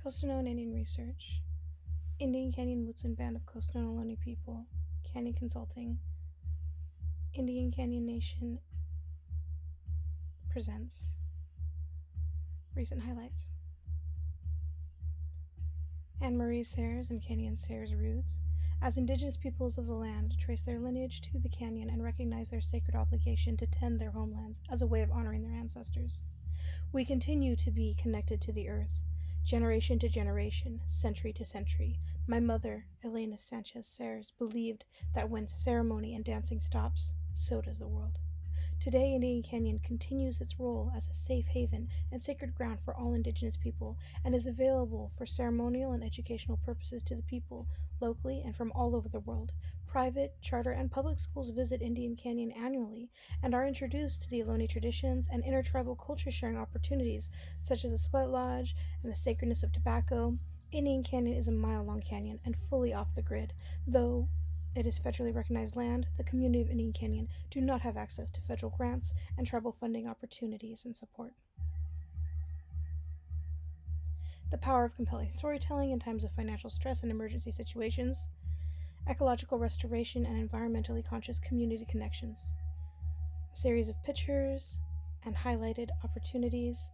Coast-to-Known Indian Research, Indian Canyon Mutsun Band of Coast-to-Known Ohlone People, Canyon Consulting, Indian Canyon Nation presents recent highlights. Anne-Marie Sayres and Canyon Sayres roots, as Indigenous peoples of the land, trace their lineage to the canyon and recognize their sacred obligation to tend their homelands as a way of honoring their ancestors. We continue to be connected to the earth, generation to generation, century to century. My mother, Elena Sanchez Sayres, believed that when ceremony and dancing stops, so does the world. Today, Indian Canyon continues its role as a safe haven and sacred ground for all Indigenous people and is available for ceremonial and educational purposes to the people locally and from all over the world. Private, charter, and public schools visit Indian Canyon annually and are introduced to the Ohlone traditions and intertribal culture sharing opportunities such as the sweat lodge and the sacredness of tobacco. Indian Canyon is a mile-long canyon and fully off the grid, though it is federally recognized land. The community of Indian Canyon do not have access to federal grants and tribal funding opportunities and support. The power of compelling storytelling in times of financial stress and emergency situations. Ecological restoration and environmentally conscious community connections. A series of pictures and highlighted opportunities.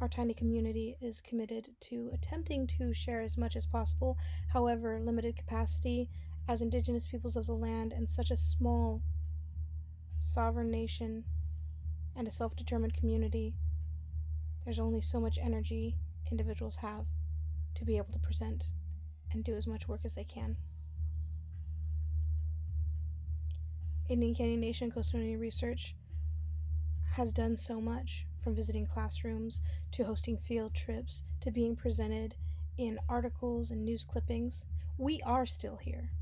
Our tiny community is committed to attempting to share as much as possible, however, limited capacity. As Indigenous peoples of the land and such a small, sovereign nation and a self-determined community, there's only so much energy individuals have to be able to present and do as much work as they can. Indian Canyon Nation Coast-to-Known Research has done so much, from visiting classrooms to hosting field trips to being presented in articles and news clippings. We are still here.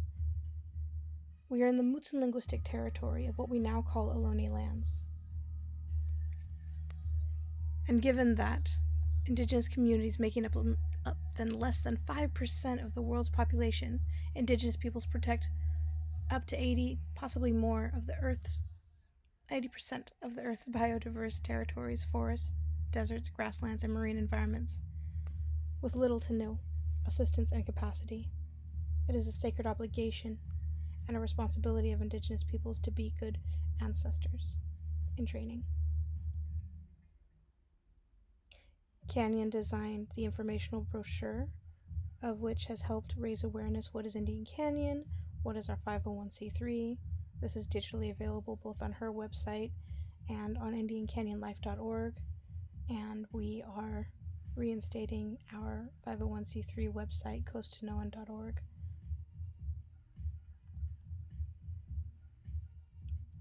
We are in the Mutsun linguistic territory of what we now call Ohlone lands. And given that Indigenous communities making up less than 5% of the world's population, Indigenous peoples protect up to 80, possibly more, of the Earth's 80% of the Earth's biodiverse territories, forests, deserts, grasslands, and marine environments, with little to no assistance and capacity. It is a sacred obligation and a responsibility of Indigenous peoples to be good ancestors in training. Canyon designed the informational brochure, of which has helped raise awareness. What is Indian Canyon? What is our 501c3? This is digitally available both on her website and on IndianCanyonLife.org, and we are reinstating our 501c3 website, coasttoKnown.org.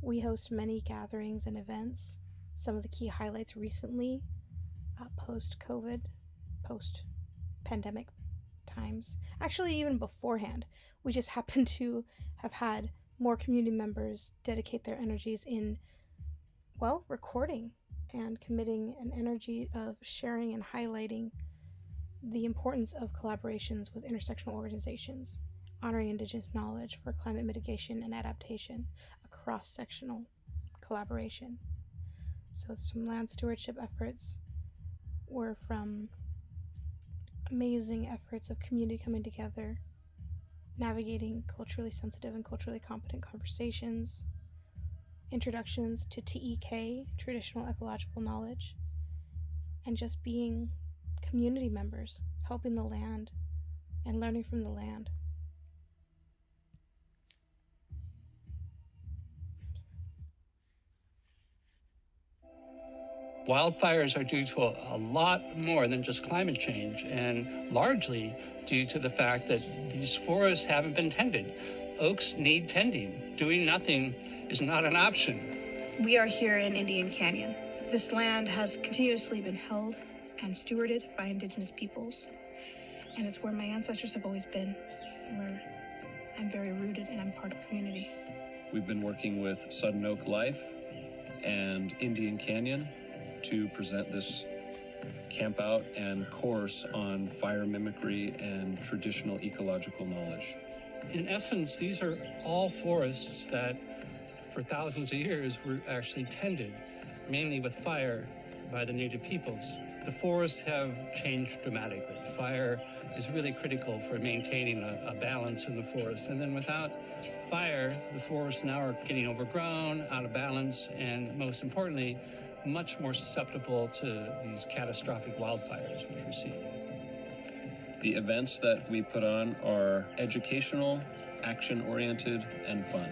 We host many gatherings and events. Some of the key highlights recently, post-COVID, post-pandemic times, actually even beforehand, we just happen to have had more community members dedicate their energies in, recording and committing an energy of sharing and highlighting the importance of collaborations with intersectional organizations, honoring Indigenous knowledge for climate mitigation and adaptation, cross-sectional collaboration. So some land stewardship efforts were from amazing efforts of community coming together, navigating culturally sensitive and culturally competent conversations, introductions to CEQA, traditional ecological knowledge, and just being community members, helping the land and learning from the land. Wildfires are due to a lot more than just climate change, and largely due to the fact that these forests haven't been tended. Oaks need tending. Doing nothing is not an option. We are here in Indian Canyon. This land has continuously been held and stewarded by Indigenous peoples, and it's where my ancestors have always been, where I'm very rooted and I'm part of the community. We've been working with Sudden Oak Life and Indian Canyon to present this campout and course on fire mimicry and traditional ecological knowledge. In essence, these are all forests that for thousands of years were actually tended, mainly with fire, by the native peoples. The forests have changed dramatically. Fire is really critical for maintaining a balance in the forest. And then without fire, the forests now are getting overgrown, out of balance, and most importantly, much more susceptible to these catastrophic wildfires, which we see. The events that we put on are educational, action-oriented, and fun.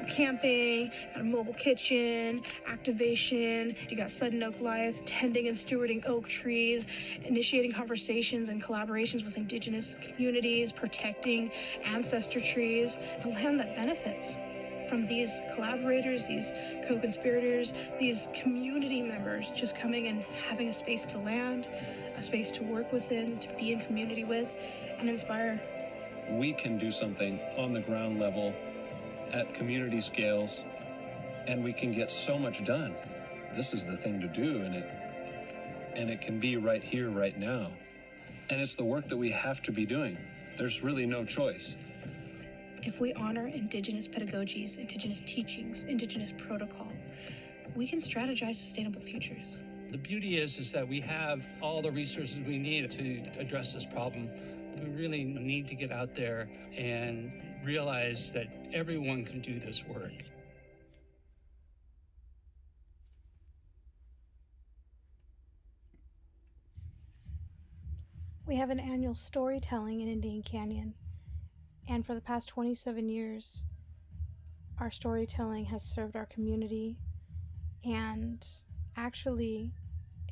Camping, got a mobile kitchen, activation, you got Sudden Oak Life, tending and stewarding oak trees, initiating conversations and collaborations with indigenous communities, protecting ancestor trees, the land that benefits from these collaborators, these co-conspirators, these community members just coming and having a space to land, a space to work within, to be in community with, and inspire. We can do something on the ground level at community scales, and we can get so much done. This is the thing to do, and it can be right here, right now. And it's the work that we have to be doing. There's really no choice. If we honor indigenous pedagogies, indigenous teachings, indigenous protocol, we can strategize sustainable futures. The beauty is that we have all the resources we need to address this problem. We really need to get out there and realize that everyone can do this work. We have an annual storytelling in Indian Canyon, and for the past 27 years, our storytelling has served our community, and actually,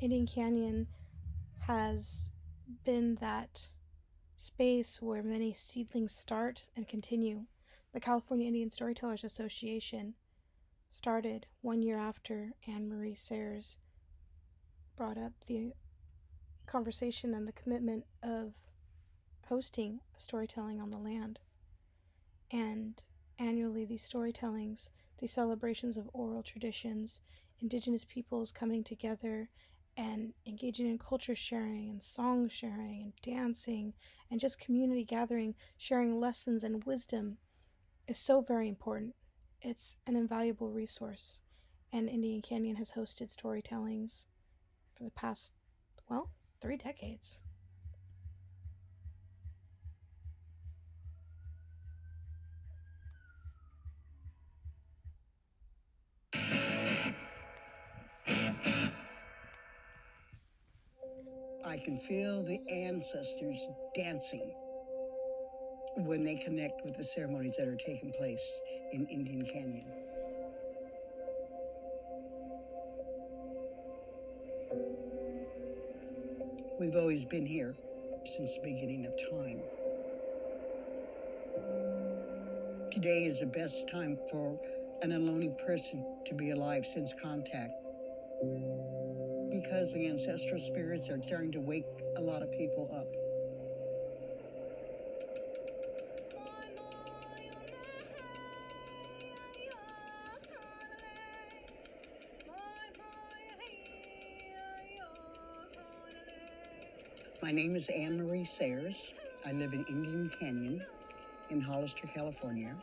Indian Canyon has been that space where many seedlings start and continue. The California Indian Storytellers Association started 1 year after Anne Marie Sayers brought up the conversation and the commitment of hosting storytelling on the land. And annually, these storytellings, these celebrations of oral traditions, indigenous peoples coming together and engaging in culture sharing and song sharing and dancing and just community gathering, sharing lessons and wisdom is so very important. It's an invaluable resource. And Indian Canyon has hosted storytellings for the past, 3 decades. I can feel the ancestors dancing when they connect with the ceremonies that are taking place in Indian Canyon. We've always been here since the beginning of time. Today is the best time for an Ohlone person to be alive since contact, because the ancestral spirits are starting to wake a lot of people up. My name is Anne Marie Sayers. I live in Indian Canyon in Hollister, California.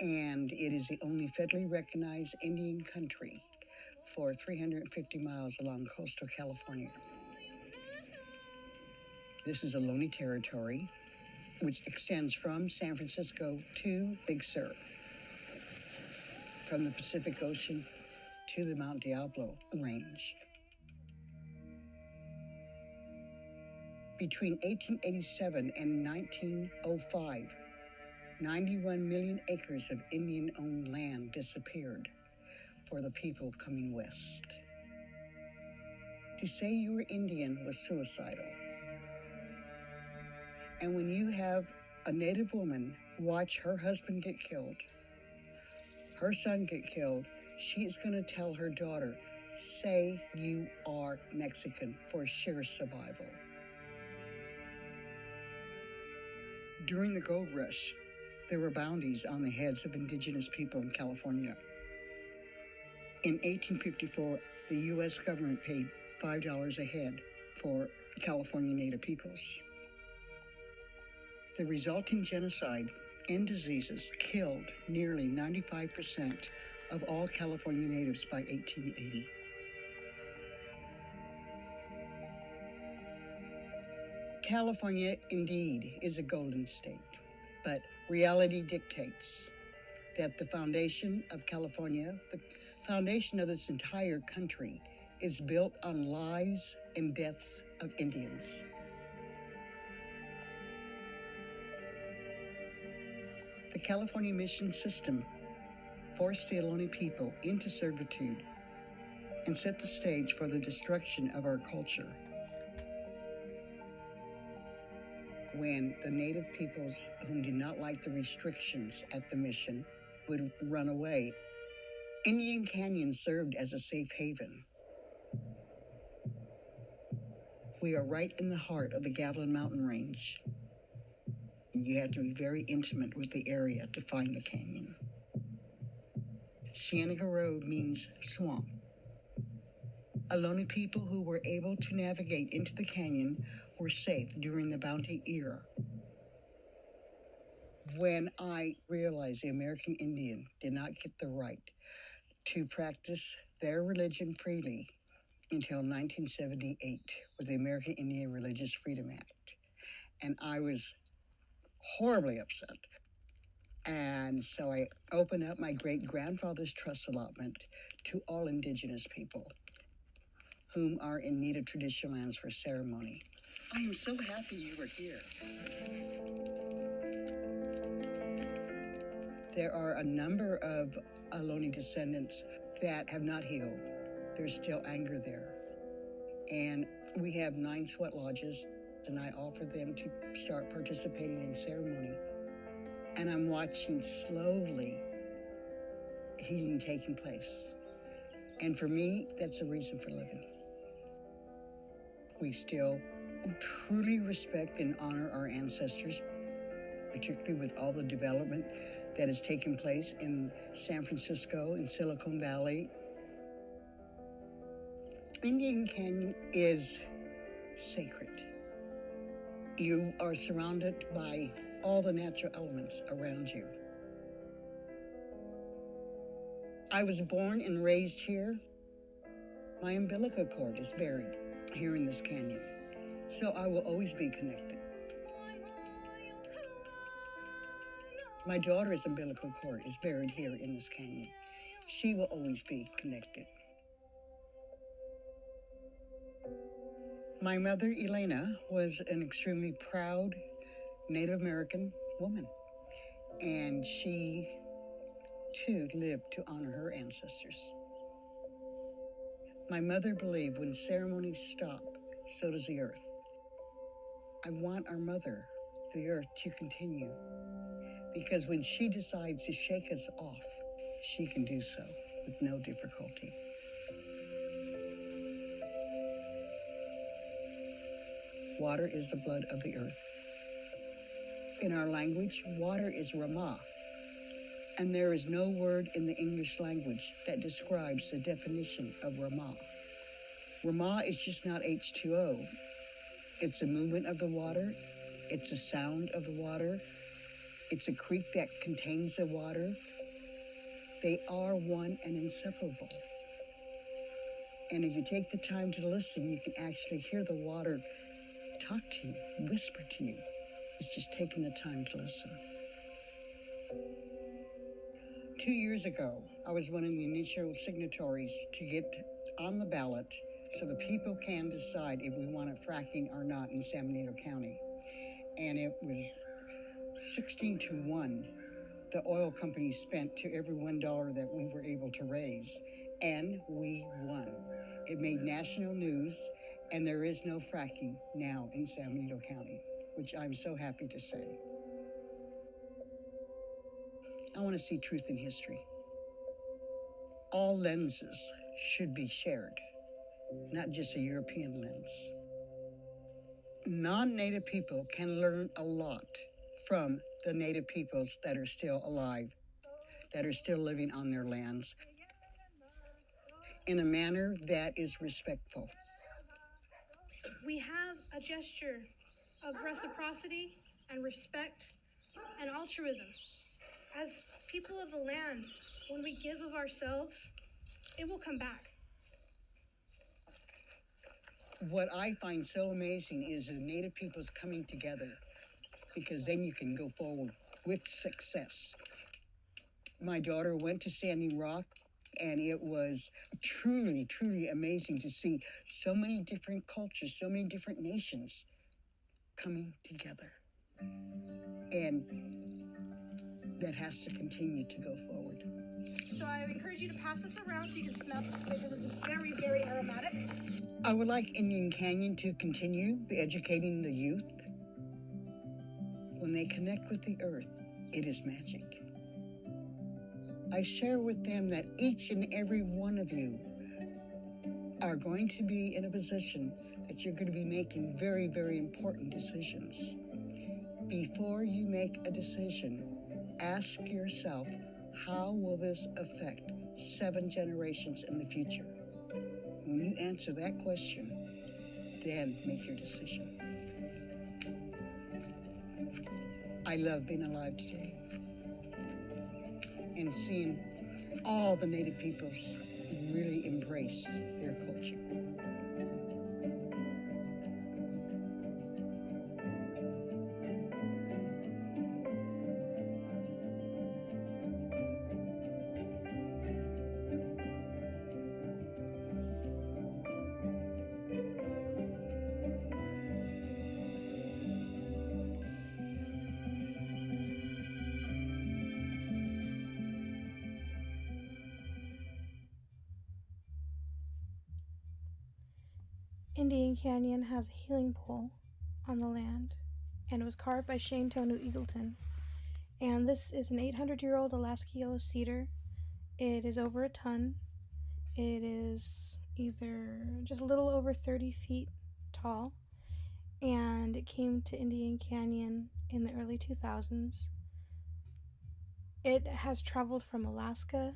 And it is the only federally recognized Indian country for 350 miles along coastal California. This is Ohlone territory, which extends from San Francisco to Big Sur, from the Pacific Ocean to the Mount Diablo Range. Between 1887 and 1905, 91 million acres of Indian-owned land disappeared for the people coming west. To say you were Indian was suicidal. And when you have a Native woman watch her husband get killed, her son get killed, she's going to tell her daughter, say you are Mexican for sheer survival. During the gold rush, there were bounties on the heads of indigenous people in California. In 1854, the U.S. government paid $5 a head for California Native peoples. The resulting genocide and diseases killed nearly 95% of all California natives by 1880. California indeed is a golden state, but reality dictates that the foundation of California, the foundation of this entire country, is built on lies and deaths of Indians. The California mission system forced the Ohlone people into servitude and set the stage for the destruction of our culture. When the native peoples whom did not like the restrictions at the mission would run away, Indian Canyon served as a safe haven. We are right in the heart of the Gavilan Mountain Range. You have to be very intimate with the area to find the canyon. Cienega Road means swamp. Ohlone people who were able to navigate into the canyon were safe during the Bounty era. When I realized the American Indian did not get the right to practice their religion freely until 1978 with the American Indian Religious Freedom Act. And I was horribly upset. And so I opened up my great-grandfather's trust allotment to all indigenous people whom are in need of traditional lands for ceremony. I am so happy you were here. There are a number of Ohlone descendants that have not healed. There's still anger there. And we have 9 sweat lodges, and I offer them to start participating in ceremony. And I'm watching slowly healing taking place. And for me, that's a reason for living. We still truly respect and honor our ancestors, particularly with all the development that has taken place in San Francisco, in Silicon Valley. Indian Canyon is sacred. You are surrounded by all the natural elements around you. I was born and raised here. My umbilical cord is buried here in this canyon, so I will always be connected. My daughter's umbilical cord is buried here in this canyon. She will always be connected. My mother, Elena, was an extremely proud Native American woman, and she, too, lived to honor her ancestors. My mother believed when ceremonies stop, so does the earth. I want our mother, the earth, to continue, because when she decides to shake us off, she can do so with no difficulty. Water is the blood of the earth. In our language, water is Ramah, and there is no word in the English language that describes the definition of Ramah. Ramah is just not H2O. It's a movement of the water. It's a sound of the water. It's a creek that contains the water. They are one and inseparable. And if you take the time to listen, you can actually hear the water talk to you, whisper to you. It's just taking the time to listen. 2 years ago, I was one of the initial signatories to get on the ballot so the people can decide if we want it fracking or not in San Benito County. And it was 16-1 the oil companies spent to every $1 that we were able to raise. And we won. It made national news, and there is no fracking now in San Benito County, which I'm so happy to say. I want to see truth in history. All lenses should be shared, not just a European lens. Non-Native people can learn a lot from the Native peoples that are still alive, that are still living on their lands, in a manner that is respectful. We have a gesture of reciprocity and respect and altruism. As people of the land, when we give of ourselves, it will come back. What I find so amazing is the Native peoples coming together, because then you can go forward with success. My daughter went to Standing Rock, and it was truly, truly amazing to see so many different cultures, so many different nations coming together. And that has to continue to go forward. So I encourage you to pass this around so you can smell it because it's very, very aromatic. I would like Indian Canyon to continue the educating the youth. When they connect with the earth, it is magic. I share with them that each and every one of you are going to be in a position that you're going to be making very, very important decisions. Before you make a decision, ask yourself, how will this affect 7 generations in the future? When you answer that question, then make your decision. I love being alive today and seeing all the Native peoples really embrace their culture. Indian Canyon has a healing pool on the land, and it was carved by Shane Tonu Eagleton. And this is an 800-year-old Alaska yellow cedar. It is over a ton. It is either just a little over 30 feet tall, and it came to Indian Canyon in the early 2000s. It has traveled from Alaska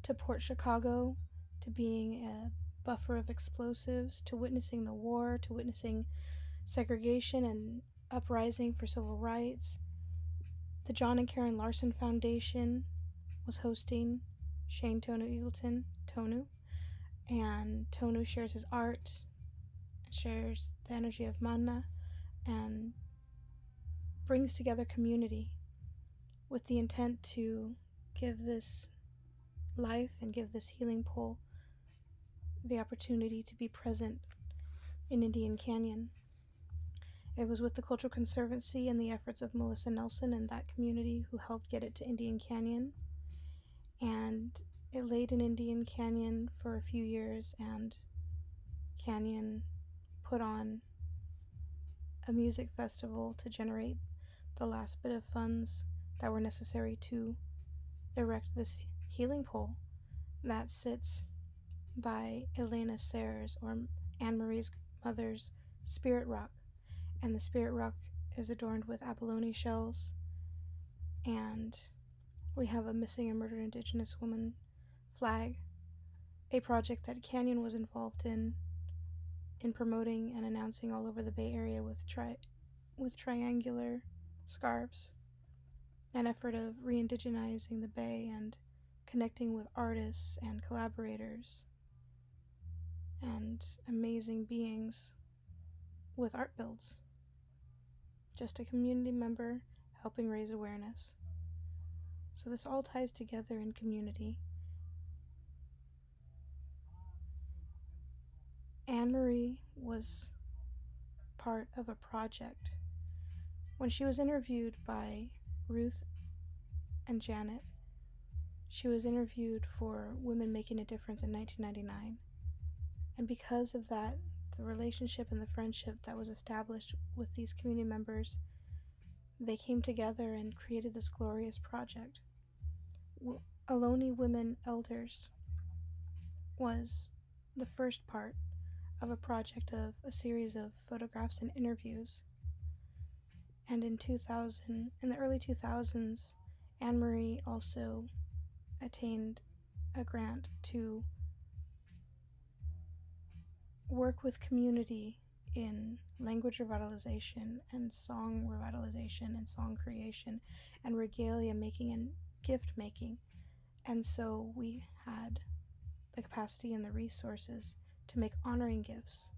to Port Chicago, to being a buffer of explosives, to witnessing the war, to witnessing segregation and uprising for civil rights. The John and Karen Larson Foundation was hosting Shane Tonu Eagleton, Tonu, and Tonu shares his art, shares the energy of mana, and brings together community with the intent to give this life and give this healing pool the opportunity to be present in Indian Canyon. It was with the Cultural Conservancy and the efforts of Melissa Nelson and that community who helped get it to Indian Canyon. And it laid in Indian Canyon for a few years, and Canyon put on a music festival to generate the last bit of funds that were necessary to erect this healing pole that sits by Elena Sayers, or Anne Marie's mother's, spirit rock. And the spirit rock is adorned with abalone shells, and we have a missing and murdered Indigenous woman flag, a project that Canyon was involved in promoting and announcing all over the Bay Area with triangular scarves, an effort of re-indigenizing the Bay and connecting with artists and collaborators and amazing beings with art builds. Just a community member helping raise awareness. So this all ties together in community. Anne Marie was part of a project. When she was interviewed by Ruth and Janet, she was interviewed for Women Making a Difference in 1999. And because of that, the relationship and the friendship that was established with these community members, they came together and created this glorious project. OHLONE Women Elders was the first part of a project of a series of photographs and interviews. And in the early 2000s, Anne Marie also attained a grant to work with community in language revitalization and song revitalization and song creation and regalia making and gift making. And so we had the capacity and the resources to make honoring gifts.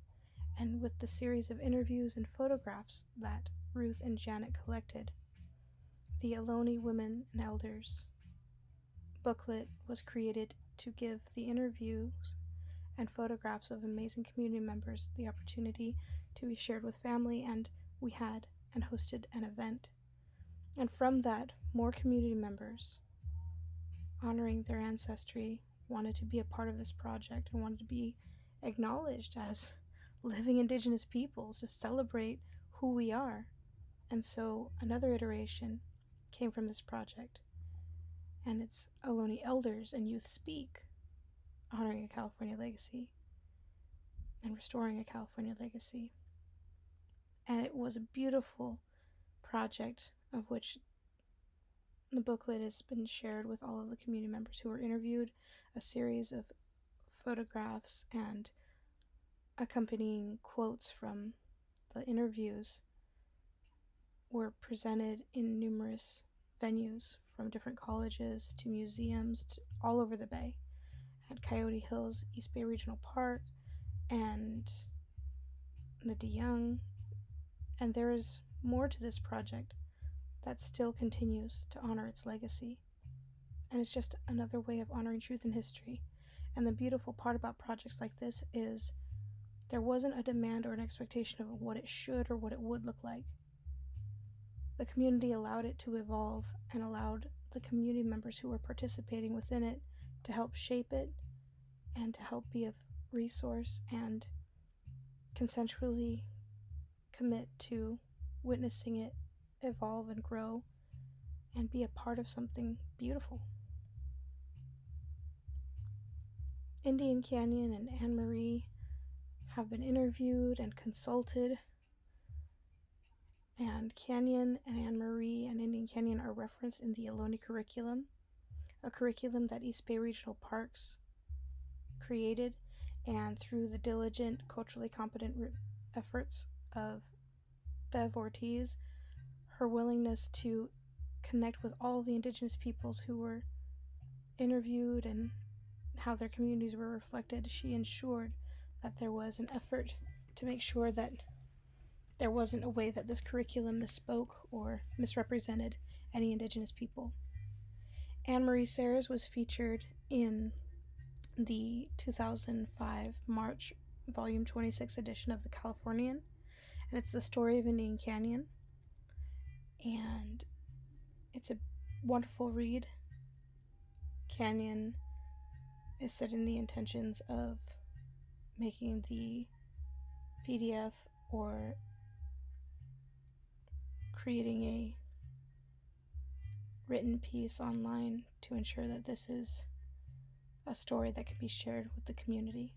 and with the series of interviews and photographs that Ruth and Janet collected, the Ohlone Women and Elders booklet was created to give the interviews and photographs of amazing community members the opportunity to be shared with family, and we had and hosted an event. And from that, more community members honoring their ancestry wanted to be a part of this project and wanted to be acknowledged as living Indigenous peoples, to celebrate who we are. And so another iteration came from this project, and it's Ohlone Elders and Youth Speak, honoring a California legacy and restoring a California legacy. And it was a beautiful project, of which the booklet has been shared with all of the community members who were interviewed. A series of photographs and accompanying quotes from the interviews were presented in numerous venues, from different colleges to museums to all over the Bay, at Coyote Hills East Bay Regional Park and the DeYoung. And there is more to this project that still continues to honor its legacy. And it's just another way of honoring truth and history. And the beautiful part about projects like this is there wasn't a demand or an expectation of what it should or what it would look like. The community allowed it to evolve and allowed the community members who were participating within it to help shape it and to help be of resource and consensually commit to witnessing it evolve and grow and be a part of something beautiful. Indian Canyon and Anne Marie have been interviewed and consulted, and Canyon and Anne Marie and Indian Canyon are referenced in the OHLONE curriculum, a curriculum that East Bay Regional Parks created, and through the diligent, culturally competent efforts of Bev Ortiz, her willingness to connect with all the Indigenous peoples who were interviewed and how their communities were reflected, she ensured that there was an effort to make sure that there wasn't a way that this curriculum misspoke or misrepresented any Indigenous people. Anne Marie Sayers was featured in the 2005 March Volume 26 edition of the Californian, and it's the story of Indian Canyon, and it's a wonderful read. Canyon is set in the intentions of making the PDF or creating a written piece online to ensure that this is a story that can be shared with the community.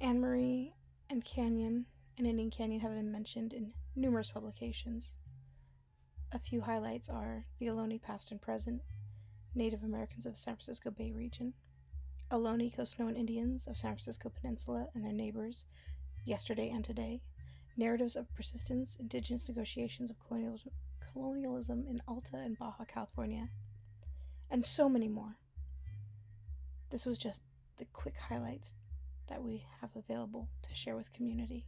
Anne Marie and Canyon and Indian Canyon have been mentioned in numerous publications. A few highlights are the Ohlone Past and Present, Native Americans of the San Francisco Bay Region, Ohlone Coast Known Indians of San Francisco Peninsula and their neighbors, Yesterday and Today, Narratives of Persistence, Indigenous Negotiations of Colonialism in Alta and Baja California, and so many more. This was just the quick highlights that we have available to share with community.